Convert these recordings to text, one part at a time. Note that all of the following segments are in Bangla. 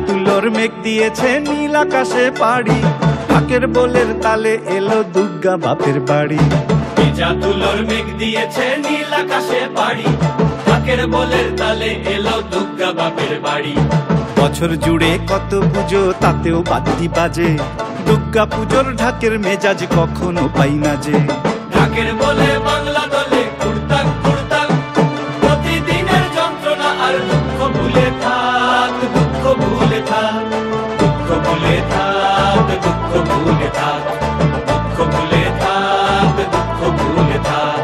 তুলোর মেঘ দিয়েছে নীল আকাশে পাড়ি, ঢাকের বোলের তালে এলো দুর্গা বাপের বাড়ি। ভিজা তুলোর মেঘ দিয়েছে নীল আকাশে পাড়ি, ঢাকের বোলের তালে এলো দুর্গা বাপের বাড়ি। বছর জুড়ে কত পুজো তাতেও বাদ্যি বাজে, দুর্গা পুজোর ঢাকের মেজাজ কখনো পাই না যে। ঢাকের বলে বাংলা দলে কুড়তাক কুড়তাক, প্রতিদিনের যন্ত্রণা আর দুঃখ ভুলে থাক, দুঃখ ভুলে থাক, দুঃখ ভুলে থাক, দুঃখ ভুলে থাক, দুঃখ ভুলে থাক, দুঃখ ভুলে থাক।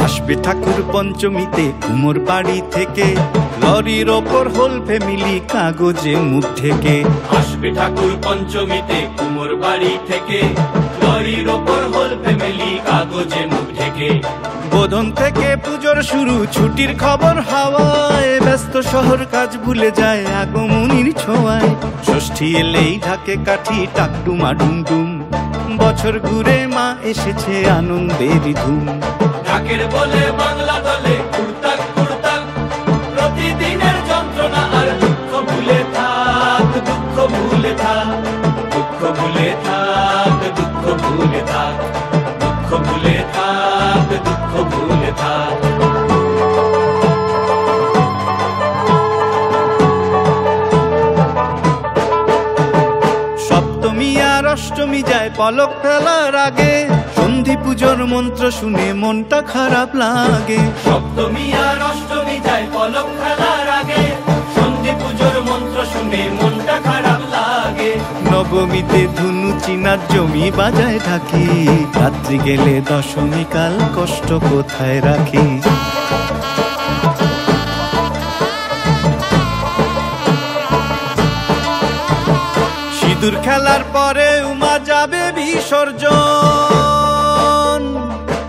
আসবে ঠাকুর পঞ্চমীতে কুমোর বাড়ি থেকে, লরির ওপর হোল ফ্যামিলি কাগজে মুখ থেকে। আসবে ঠাকুর পঞ্চমীতে কুমোর বাড়ি থেকে, লরির ওপর হোল ফ্যামিলি কাগজে মুখ ঢেকে। বোধন থেকে পুজোর শুরু, ছুটির খবর হাওয়ায়, ব্যস্ত শহর কাজ ভুলে যায় আগমনীর ছোঁয়ায়। ষষ্ঠী এলেই ঢাকে কাঠি টাকডুমা ডুমডুম, বছর ঘুরে মা এসেছে আনন্দের ধুম। ঢাকের বলে বাংলা দলে কুড়তাক কুড়তাক, প্রতিদিনের যন্ত্রণা আর দুঃখ ভুলে থাক, দুঃখ ভুলে থাক, দুঃখ ভুলে থাক, দুঃখ ভুলে থাক, দুঃখ ভুলে থাক, দুঃখ ভুলে থাক। সপ্তমী আর অষ্টমী যায় পলক ফেলার আগে, সন্ধি পুজোর মন্ত্র শুনে মনটা খারাপ লাগে। সপ্তমী আর অষ্টমী যায় পলক ফেলার আগে, সন্ধি পুজোর মন্ত্র শুনে মনটা খারাপ লাগে। নবমীতে ধুনু চিনার জমি বাজায় থাকি, রাত্রি গেলে দশমী কাল কষ্ট কোথায় রাখি। সিঁদুর খেলার পরে উমা যাবে বিসর্জন,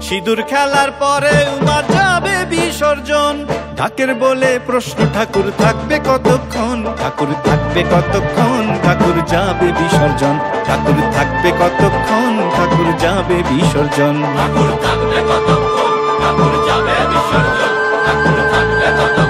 সিঁদুর খেলার পরে উমা যাবে বিসর্জন। ঢাকের বলে প্রশ্ন ঠাকুর থাকবে কতক্ষণ, ঠাকুর থাকবে কতক্ষণ, ঠাকুর যাবে বিসর্জন। ঠাকুর থাকবে কতক্ষণ, ঠাকুর যাবে বিসর্জন। ঠাকুর থাকবে কতক্ষণ, ঠাকুর যাবে বিসর্জন। ঠাকুর থাকবে কতক্ষণ।